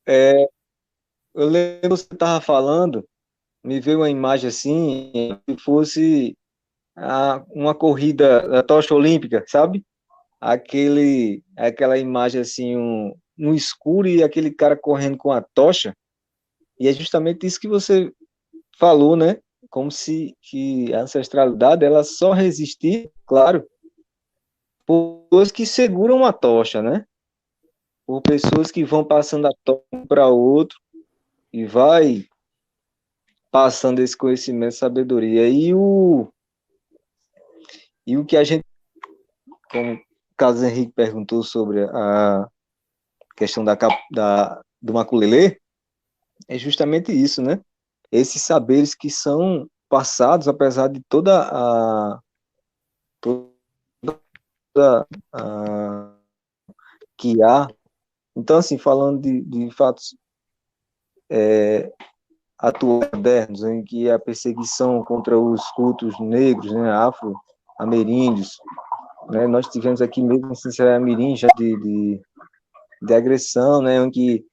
É, eu lembro que você estava falando, me veio uma imagem assim, que fosse uma corrida da tocha olímpica, sabe? Aquela imagem assim, um escuro e aquele cara correndo com a tocha. E é justamente isso que você falou, né? Como se que a ancestralidade ela só resistia, claro, por pessoas que seguram a tocha, né? Por pessoas que vão passando a tocha um para outro e vai passando esse conhecimento, sabedoria. E o que a gente, como o Carlos Henrique perguntou sobre a questão do maculelê, é justamente isso, né? Esses saberes que são passados, apesar de toda a que há. Então, assim, falando de fatos atuais, modernos, em que a perseguição contra os cultos negros, né, afro-ameríndios, né, nós tivemos aqui mesmo em Mirim já de agressão, né, em que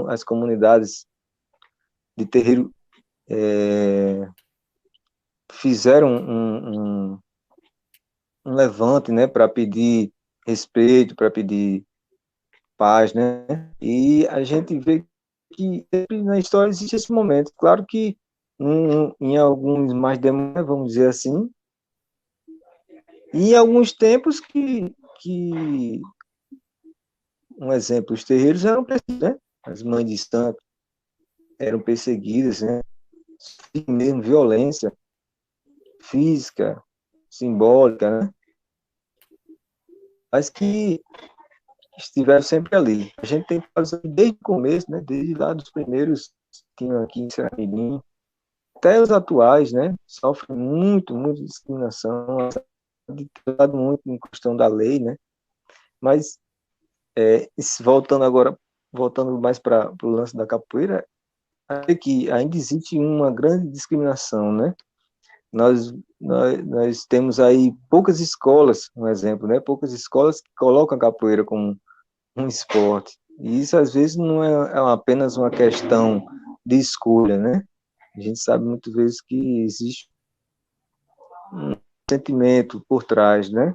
as comunidades de terreiro fizeram um levante, né, para pedir respeito, para pedir paz, né, e a gente vê que sempre na história existe esse momento. Claro que em alguns mais demorados, vamos dizer assim, e em alguns tempos que um exemplo, os terreiros eram perseguidos, né? As mães de santo eram perseguidas, né? E mesmo violência física, simbólica, né? Mas que estiveram sempre ali. A gente tem que fazer desde o começo, né? Desde lá dos primeiros que tinham aqui em Seramirim, até os atuais, né? Sofrem muita discriminação, muito em questão da lei, né? Mas voltando mais para o lance da capoeira, é que ainda existe uma grande discriminação, né? Nós temos aí poucas escolas, um exemplo, né? Poucas escolas que colocam a capoeira como um esporte. E isso, às vezes, não é apenas uma questão de escolha, né? A gente sabe muitas vezes que existe um sentimento por trás, né?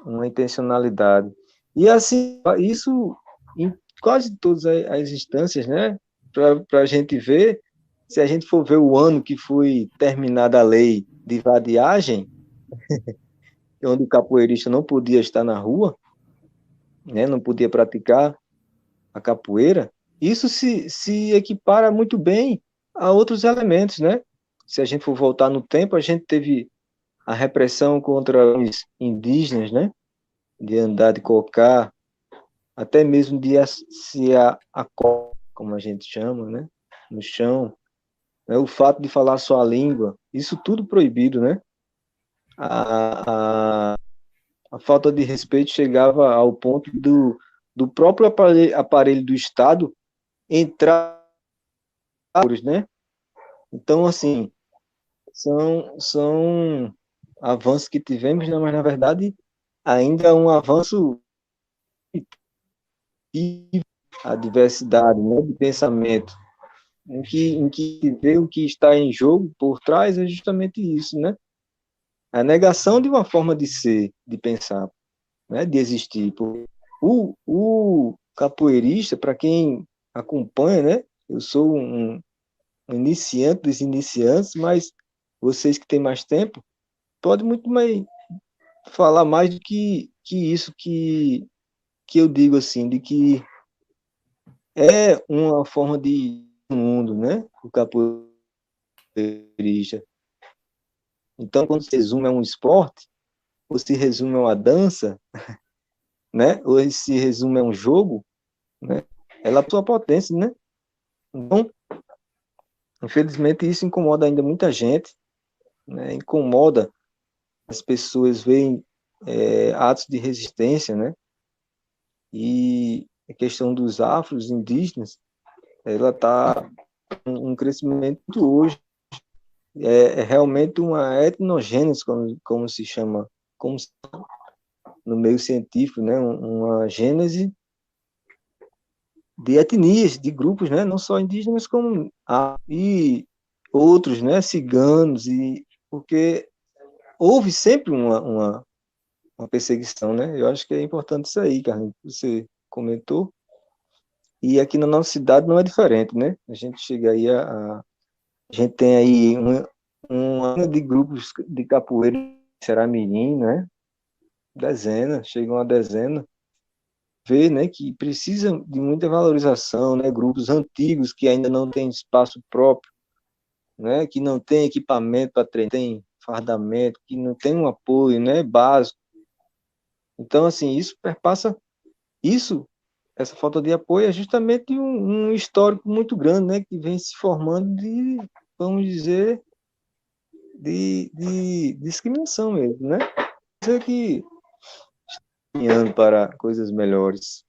Uma intencionalidade. E, assim, isso em quase todas as instâncias, né? Para a gente ver, se a gente for ver o ano que foi terminada a lei de vadiagem, onde o capoeirista não podia estar na rua, né? Não podia praticar a capoeira, isso se equipara muito bem a outros elementos, né? Se a gente for voltar no tempo, a gente teve a repressão contra os indígenas, né? De andar de cocar, até mesmo de se a como a gente chama, né? No chão, né? O fato de falar só a língua, isso tudo proibido, né? A, a, a falta de respeito chegava ao ponto do próprio aparelho do Estado entrar, né? Então, assim, são avanços que tivemos, né? Mas, na verdade, ainda é um avanço a diversidade, né, de pensamento, em que vê o que está em jogo por trás é justamente isso, né? A negação de uma forma de ser, de pensar, né, de existir. O capoeirista, para quem acompanha, né, eu sou um iniciante dos iniciantes, mas vocês que têm mais tempo, podem muito mais falar mais do que isso que eu digo assim, de que é uma forma de mundo, né? O capoeirista. Então, quando se resume a um esporte, ou se resume a uma dança, né? Ou se resume a um jogo, né? Ela é sua potência, né? Então, infelizmente, isso incomoda ainda muita gente, né? Incomoda as pessoas verem atos de resistência, né? E a questão dos afros indígenas, ela está um crescimento hoje. É realmente uma etnogênese, como se chama, no meio científico, né? Uma gênese de etnias, de grupos, né? Não só indígenas, como e outros, né? Ciganos, porque houve sempre uma perseguição, né? Eu acho que é importante isso aí, Carlinhos, que você comentou. E aqui na nossa cidade não é diferente, né? A gente chega aí a gente tem aí uma de grupos de capoeira, será mirim, né? Dezena, chegam a dezena. Vê, né, que precisa de muita valorização, né? Grupos antigos que ainda não têm espaço próprio, né? Que não tem equipamento para treinar, tem fardamento, que não tem um apoio, né? Básico. Então, assim, isso perpassa isso. Essa falta de apoio é justamente um histórico muito grande, né, que vem se formando de, vamos dizer, de discriminação mesmo, né? Isso é que está caminhando para coisas melhores.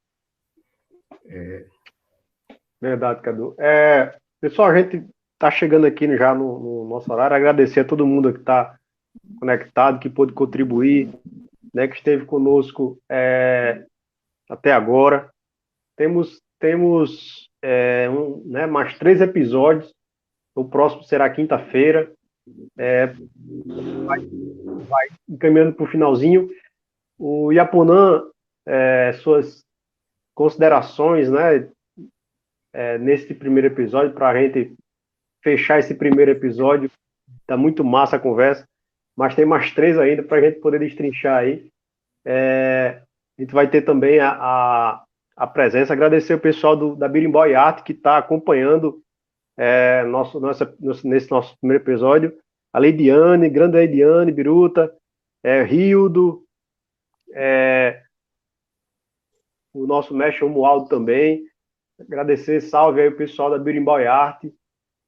Verdade, Cadu. Pessoal, a gente está chegando aqui já no nosso horário. Agradecer a todo mundo que está conectado, que pôde contribuir, né, que esteve conosco até agora. Temos né, mais 3 episódios. O próximo será quinta-feira. Vai encaminhando para o finalzinho. O Yaponã, suas considerações, né, nesse primeiro episódio, para a gente fechar esse primeiro episódio. Tá muito massa a conversa, mas tem mais 3 ainda para a gente poder destrinchar aí. A gente vai ter também a presença, agradecer o pessoal da Birimbau Arte que está acompanhando nesse nosso primeiro episódio. A Leidiane, grande Leidiane, Biruta, Rildo, o nosso mestre Romualdo também. Agradecer, salve aí o pessoal da Birimbau Arte.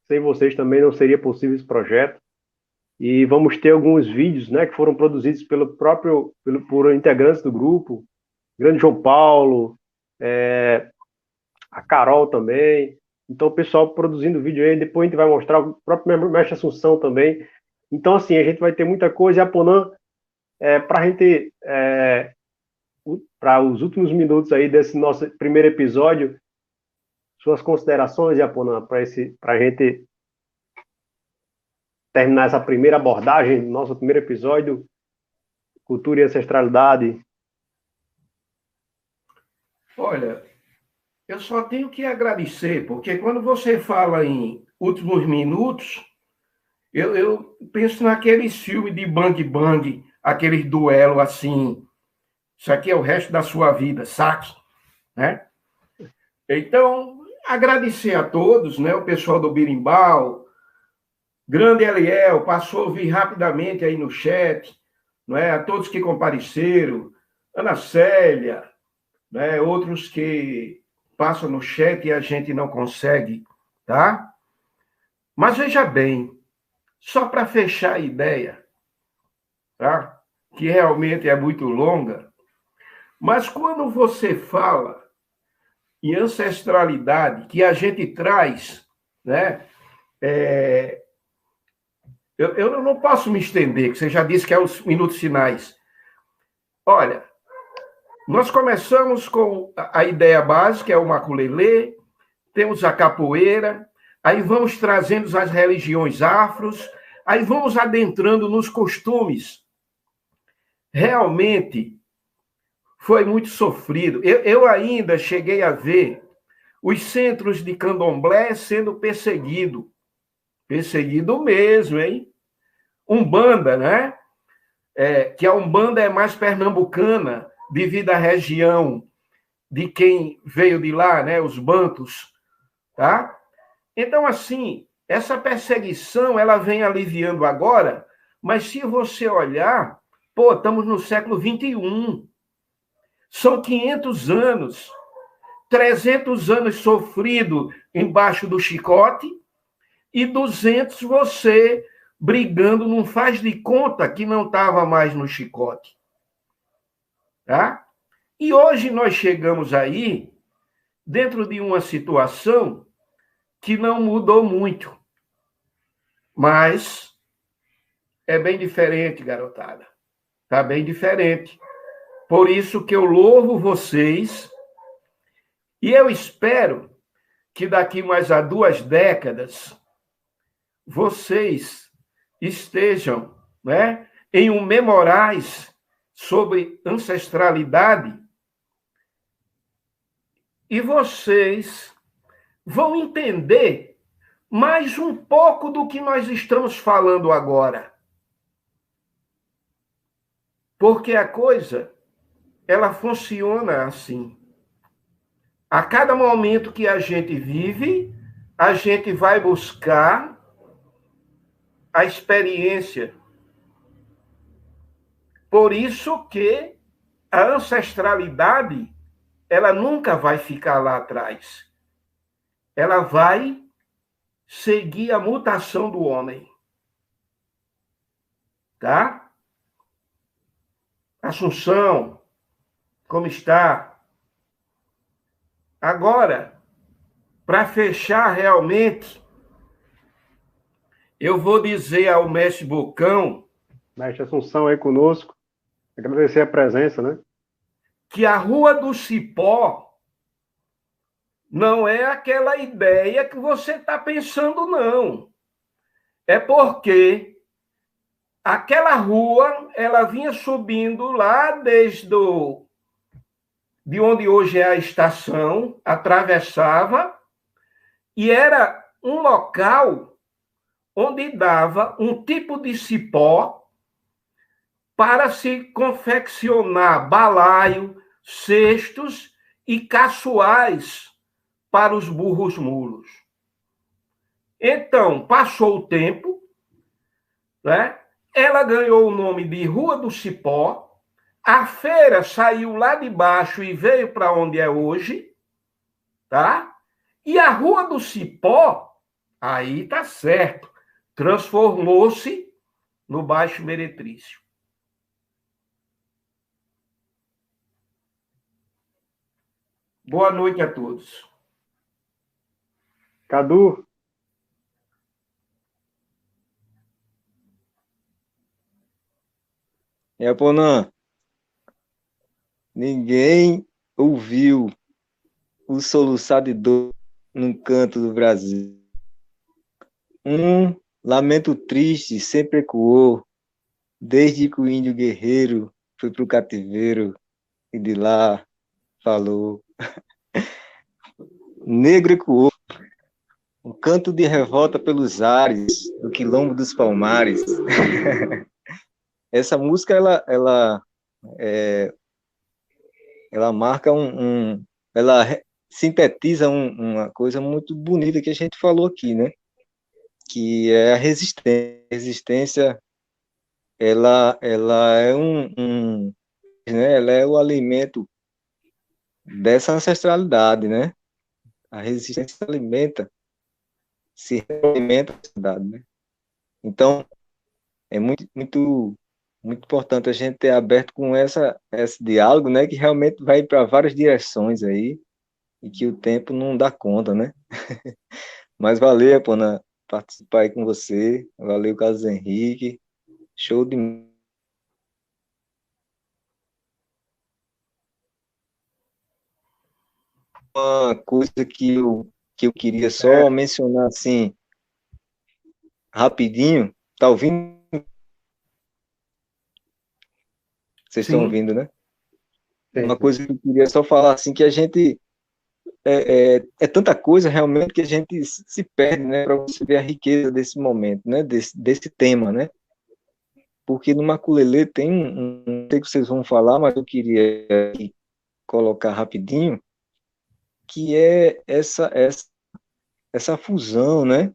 Sem vocês também não seria possível esse projeto. E vamos ter alguns vídeos, né, que foram produzidos por integrantes do grupo, grande João Paulo, a Carol também. Então, o pessoal produzindo vídeo aí, depois a gente vai mostrar o próprio mestre Assunção também. Então, assim, a gente vai ter muita coisa. E a Ponan, para a gente, para os últimos minutos aí desse nosso primeiro episódio, suas considerações, Yaponan, para a gente terminar essa primeira abordagem do nosso primeiro episódio, cultura e ancestralidade. Olha, eu só tenho que agradecer, porque quando você fala em últimos minutos, eu penso naqueles filmes de Bang Bang, aqueles duelos assim, isso aqui é o resto da sua vida, saque, né? Então, agradecer a todos, né? O pessoal do Birimbau, grande Eliel, passou a vir rapidamente aí no chat, não é? A todos que compareceram, Ana Célia, né? Outros que passam no chat e a gente não consegue, tá? Mas veja bem, só para fechar a ideia, tá? Que realmente é muito longa, mas quando você fala em ancestralidade, que a gente traz, né? Eu não posso me estender, que você já disse que é os minutos finais. Olha, Nós começamos com a ideia básica, é o maculelê, temos a capoeira, aí vamos trazendo as religiões afros, aí vamos adentrando nos costumes. Realmente foi muito sofrido. Eu ainda cheguei a ver os centros de candomblé sendo perseguido mesmo, hein? Umbanda, né? Que a Umbanda é mais pernambucana, devido à região de quem veio de lá, né? Os bantus, tá? Então, assim, essa perseguição, ela vem aliviando agora, mas se você olhar, pô, estamos no século XXI, são 500 anos, 300 anos sofrido embaixo do chicote e 200 você brigando, não faz de conta que não estava mais no chicote. Tá? E hoje nós chegamos aí dentro de uma situação que não mudou muito, mas é bem diferente, garotada. Tá bem diferente. Por isso que eu louvo vocês e eu espero que daqui mais a 2 décadas vocês estejam, né, em um memorais sobre ancestralidade e vocês vão entender mais um pouco do que nós estamos falando agora. Porque a coisa, ela funciona assim. A cada momento que a gente vive, a gente vai buscar a experiência. Por isso que a ancestralidade, ela nunca vai ficar lá atrás. Ela vai seguir a mutação do homem. Tá? Assunção, como está? Agora, para fechar realmente, eu vou dizer ao mestre Bocão, Mestre Assunção aí conosco, agradecer a presença, né? que a Rua do Cipó não é aquela ideia que você está pensando, não. É porque aquela rua, ela vinha subindo lá de onde hoje é a estação, atravessava, e era um local onde dava um tipo de cipó para se confeccionar balaio, cestos e caçoais para os burros mulos. Então, passou o tempo, né? Ela ganhou o nome de Rua do Cipó, a feira saiu lá de baixo e veio para onde é hoje, tá? E a Rua do Cipó, aí tá certo, transformou-se no Baixo Meretrício. Boa noite a todos. Cadu, Aponan, ninguém ouviu o soluçar de dor num canto do Brasil. Um lamento triste sempre ecoou, desde que o índio guerreiro foi para o cativeiro e de lá falou. Negro ecoou, um canto de revolta pelos ares, do quilombo dos palmares. Essa música, ela marca ela sintetiza uma coisa muito bonita que a gente falou aqui, né? Que é a resistência. A resistência, ela é né? Ela é o alimento dessa ancestralidade, né? A resistência se alimenta da sociedade, né? Então, é muito importante a gente ter aberto com esse diálogo, né? Que realmente vai para várias direções aí e que o tempo não dá conta, né? Mas valeu, pô, participar aí com você. Valeu, Carlos Henrique. Show de uma coisa que eu queria só mencionar assim, rapidinho. Tá ouvindo? Vocês estão Sim. ouvindo, né? Sim, Uma sim. coisa que eu queria só falar assim, que a gente é tanta coisa realmente que a gente se perde, né? Para você ver a riqueza desse momento, né? Desse tema, né? Porque no Maculelê tem não sei o que vocês vão falar, mas eu queria aqui colocar rapidinho, que é essa fusão, né?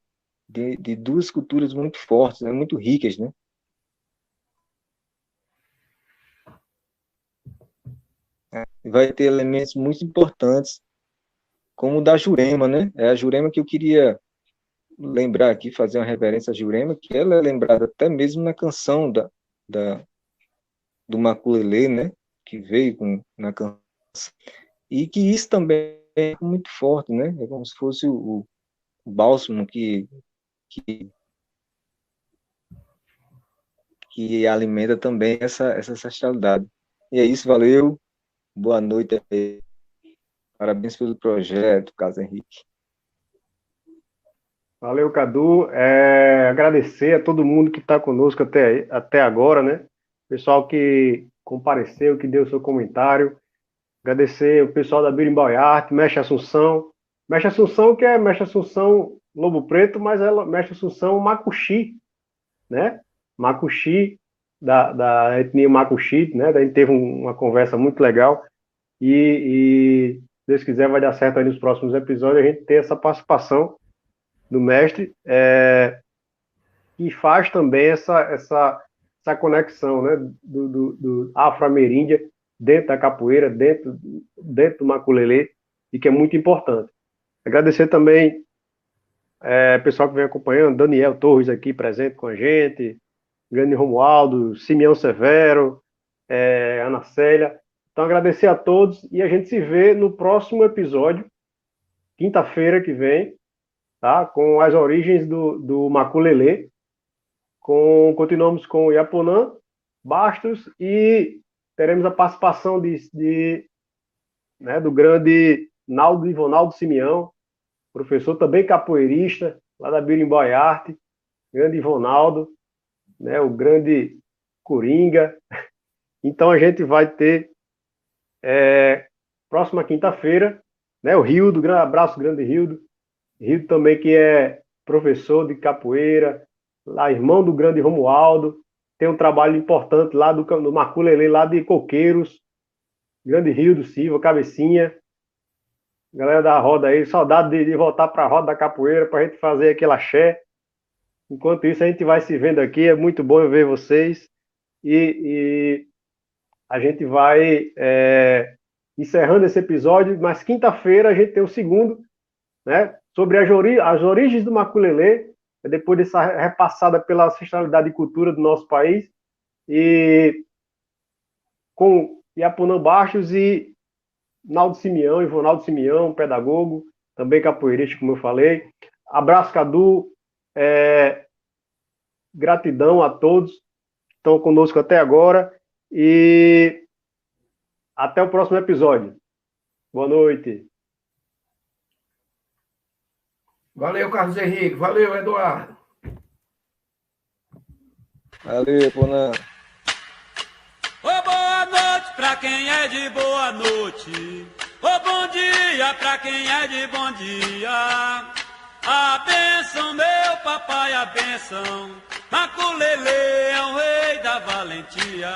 De duas culturas muito fortes, né? Muito ricas, né? Vai ter elementos muito importantes, como o da Jurema, né? É a Jurema que eu queria lembrar aqui, fazer uma reverência à Jurema, que ela é lembrada até mesmo na canção da, do Maculelê, né? Que veio na canção. E que isso também é muito forte, né? É como se fosse o bálsamo que, que alimenta também essa ancestralidade. E é isso, valeu. Boa noite. Parabéns pelo projeto, Carlos Henrique. Valeu, Cadu. Agradecer a todo mundo que está conosco até agora, né? Pessoal que compareceu, que deu seu comentário. Agradecer o pessoal da Birimbau Arte, Mestre Assunção. Mestre Assunção, que é Mestre Assunção Lobo Preto, mas é Mestre Assunção Macuxi, né? Macuxi, da etnia Macuxi, né? A gente teve uma conversa muito legal. E, se Deus quiser, vai dar certo aí nos próximos episódios a gente ter essa participação do mestre, que faz também essa conexão, né, do afro-ameríndia dentro da capoeira, dentro do maculelê, e que é muito importante. Agradecer também pessoal que vem acompanhando, Daniel Torres aqui presente com a gente, Grande Romualdo, Simeão Severo, Ana Célia. Então, agradecer a todos e a gente se vê no próximo episódio, quinta-feira que vem, tá? Com as origens do maculelê. Continuamos com o Iaponã, Bastos, e teremos a participação do grande Naldo Ivonaldo Simeão, professor também capoeirista, lá da Birimbau Arte, grande Ivonaldo, né, o grande Coringa. Então a gente vai ter próxima quinta-feira, né, o Rildo, grande abraço, grande Rildo. Rildo também, que é professor de capoeira, lá, irmão do grande Romualdo, tem um trabalho importante lá do Maculelê, lá de Coqueiros, grande Rildo Silva, Cabecinha, galera da roda aí, saudade de voltar para a roda da capoeira, para a gente fazer aquele axé. Enquanto isso, a gente vai se vendo aqui, é muito bom eu ver vocês, e a gente vai encerrando esse episódio, mas quinta-feira a gente tem o segundo, né, sobre as origens do maculelê, depois dessa repassada pela ancestralidade e cultura do nosso país, e com Iaponã Bastos e Naldo Simeão, Ivonaldo Simeão, pedagogo, também capoeirista, como eu falei. Abraço, Cadu, gratidão a todos que estão conosco até agora, e até o próximo episódio. Boa noite. Valeu, Carlos Henrique. Valeu, Eduardo. Valeu, Ponã. Ô, boa noite pra quem é de boa noite. Ô, bom dia pra quem é de bom dia. A bênção, meu papai, a bênção. Maculelê é o rei da valentia.